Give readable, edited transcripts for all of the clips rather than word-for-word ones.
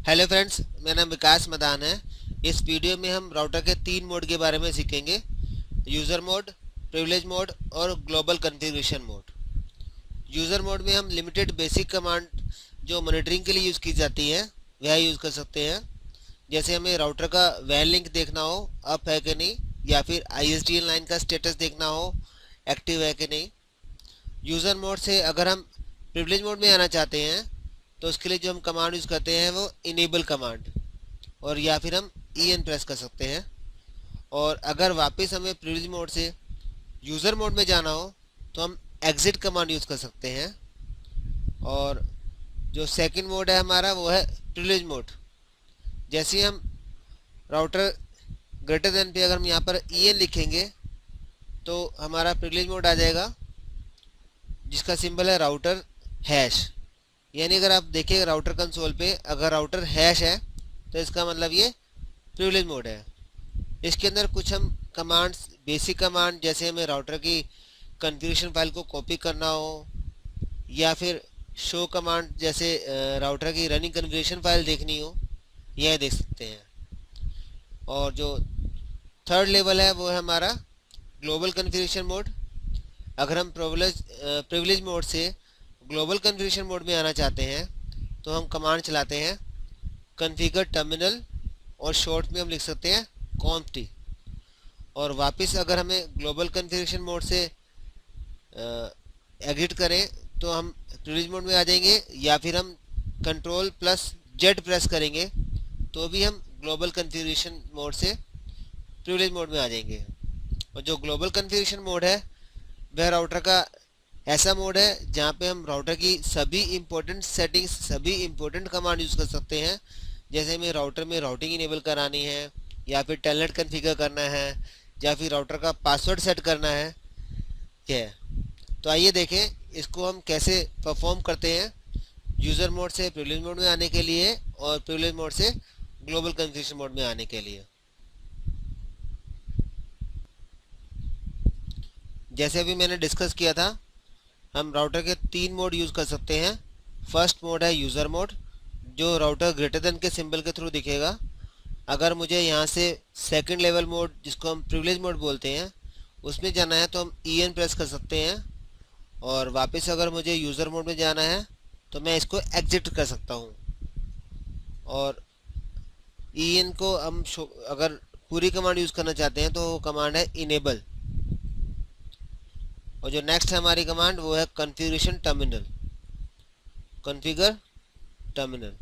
Hello friends, मेरा नाम विकास मदान है। इस वीडियो में हम राउटर के 3 मोड के बारे में सीखेंगे। यूज़र मोड, प्रिविलेज मोड और global configuration mode. User mode में हम लिमिटेड बेसिक कमांड जो मॉनिटरिंग के लिए यूज़ की जाती है वह यूज़ कर सकते हैं। जैसे हमें राउटर का वैन लिंक देखना हो, अप है कि नहीं, या फिर ISDN लाइन का स्टेटस देखना हो, एक्टिव है कि नहीं। यूज़र मोड से अगर हम प्रिविलेज मोड में आना चाहते हैं तो उसके लिए जो हम कमांड यूज़ करते हैं वो इनेबल कमांड, और या फिर हम प्रेस कर सकते हैं। और अगर वापस हमें प्रिविलेज मोड से यूज़र मोड में जाना हो तो हम एग्जिट कमांड यूज़ कर सकते हैं। और जो सेकंड मोड है हमारा वो है प्रिविलेज मोड। जैसे हम राउटर ग्रेटर देन पे अगर हम यहाँ पर लिखेंगे तो हमारा प्रिविलेज मोड आ जाएगा, जिसका सिंबल है राउटर हैश। यानी अगर आप देखिए राउटर कंसोल पे अगर राउटर हैश है तो इसका मतलब ये प्रिविलेज मोड है। इसके अंदर कुछ हम कमांड्स, बेसिक कमांड, जैसे हमें राउटर की कॉन्फ़िगरेशन फाइल को कॉपी करना हो, या फिर शो कमांड जैसे राउटर की रनिंग कॉन्फ़िगरेशन फाइल देखनी हो, यह देख सकते हैं। और जो थर्ड लेवल है वो है हमारा ग्लोबल कॉन्फ़िगरेशन मोड। अगर हम प्रिविलेज मोड से ग्लोबल कॉन्फ़िगरेशन मोड में आना चाहते हैं तो हम कमांड चलाते हैं कॉन्फ़िगर टर्मिनल, और शॉर्ट में हम लिख सकते हैं कॉन्फ्टी। और वापस अगर हमें ग्लोबल कॉन्फ़िगरेशन मोड से एग्जिट करें तो हम प्रिविलेज मोड में आ जाएंगे, या फिर हम कंट्रोल+Z प्रेस करेंगे तो भी हम ग्लोबल कॉन्फ़िगरेशन मोड से प्रिविलेज मोड में आ जाएंगे। और जो ग्लोबल कॉन्फ़िगरेशन मोड है वह राउटर का ऐसा मोड है जहाँ पे हम राउटर की सभी इम्पोर्टेंट सेटिंग्स, सभी इम्पोर्टेंट कमांड यूज़ कर सकते हैं। जैसे हमें राउटर में राउटिंग इनेबल करानी है, या फिर टेलनेट कॉन्फ़िगर करना है, या फिर राउटर का पासवर्ड सेट करना है। यह तो आइए देखें इसको हम कैसे परफॉर्म करते हैं यूज़र मोड से प्रिविलेज मोड में आने के लिए और प्रिविलेज मोड से ग्लोबल कॉन्फ़िगरेशन मोड में आने के लिए। जैसे अभी मैंने डिस्कस किया था, हम राउटर के 3 मोड यूज़ कर सकते हैं। फर्स्ट मोड है यूज़र मोड, जो राउटर ग्रेटर देन के सिंबल के थ्रू दिखेगा। अगर मुझे यहाँ से सेकंड लेवल मोड, जिसको हम प्रिविलेज मोड बोलते हैं, उसमें जाना है तो हम प्रेस कर सकते हैं। और वापस अगर मुझे यूज़र मोड में जाना है तो मैं इसको एग्जिट कर सकता हूँ। और को हम अगर पूरी कमांड यूज़ करना चाहते हैं तो वो कमांड है इनेबल। और जो नेक्स्ट है हमारी कमांड वो है configuration terminal, configure terminal.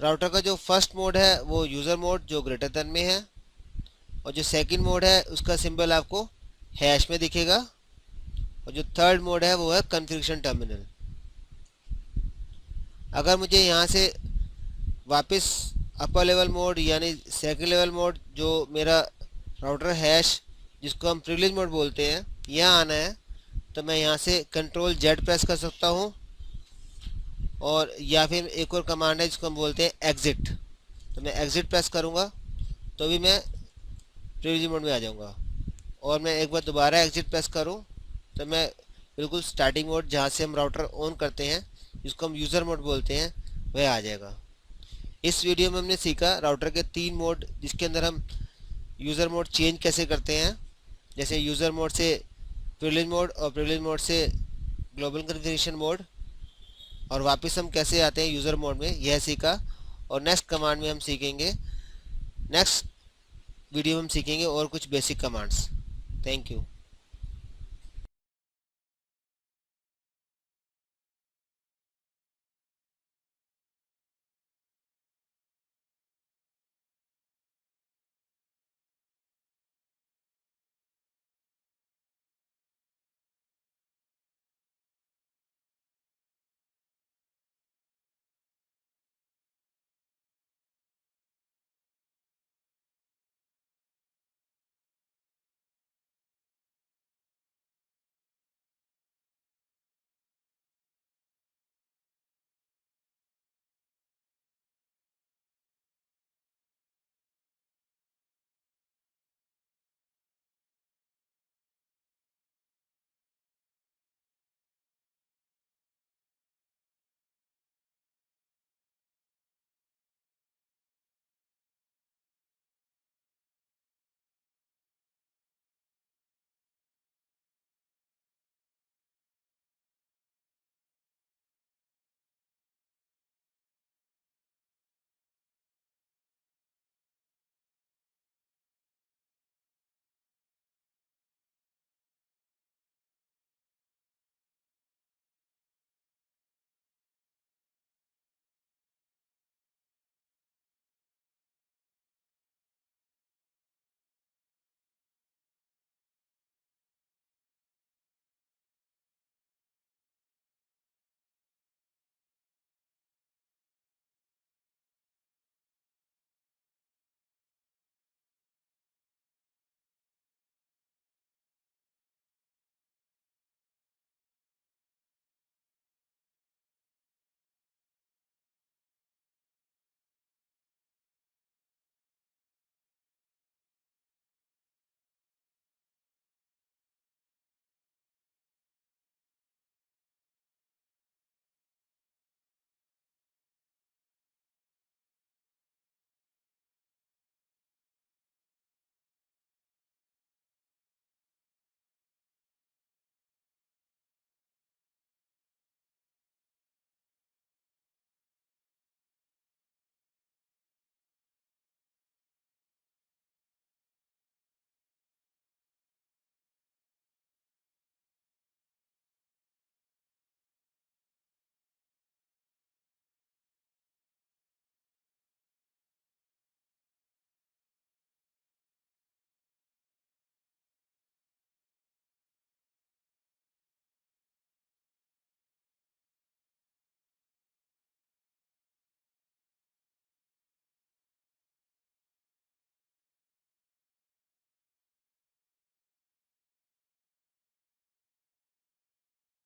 Router का जो फर्स्ट मोड है वो यूज़र मोड, जो ग्रेटर देन में है, और जो सेकंड मोड है उसका सिंबल आपको हैश में दिखेगा, और जो थर्ड मोड है वो है कॉन्फ़िगरेशन टर्मिनल। अगर मुझे यहाँ से वापस अपर लेवल मोड यानी सेकंड लेवल मोड, जो मेरा राउटर हैश जिसको हम प्रिविलेज मोड बोलते हैं, यहाँ आना है तो मैं यहाँ से कंट्रोल Z प्रेस कर सकता हूँ। और या फिर एक और कमांड है जिसको हम बोलते हैं एग्जिट, तो मैं एग्जिट प्रेस करूँगा तो भी मैं प्रिविलेज मोड में आ जाऊँगा। और मैं एक बार दोबारा एग्जिट प्रेस करूँ तो मैं बिल्कुल स्टार्टिंग मोड, जहाँ से हम राउटर ऑन करते हैं, जिसको हम यूज़र मोड बोलते हैं, वह आ जाएगा। इस वीडियो में हमने सीखा राउटर के 3 मोड, जिसके अंदर हम यूज़र मोड चेंज कैसे करते हैं, जैसे यूज़र मोड से प्रिविलेज मोड और प्रिविलेज मोड से ग्लोबल कॉन्फ़िगरेशन मोड, और वापस हम कैसे आते हैं यूज़र मोड में, यह सीखा। और नेक्स्ट कमांड में हम सीखेंगे, नेक्स्ट वीडियो में हम सीखेंगे और कुछ बेसिक कमांड्स। Thank you.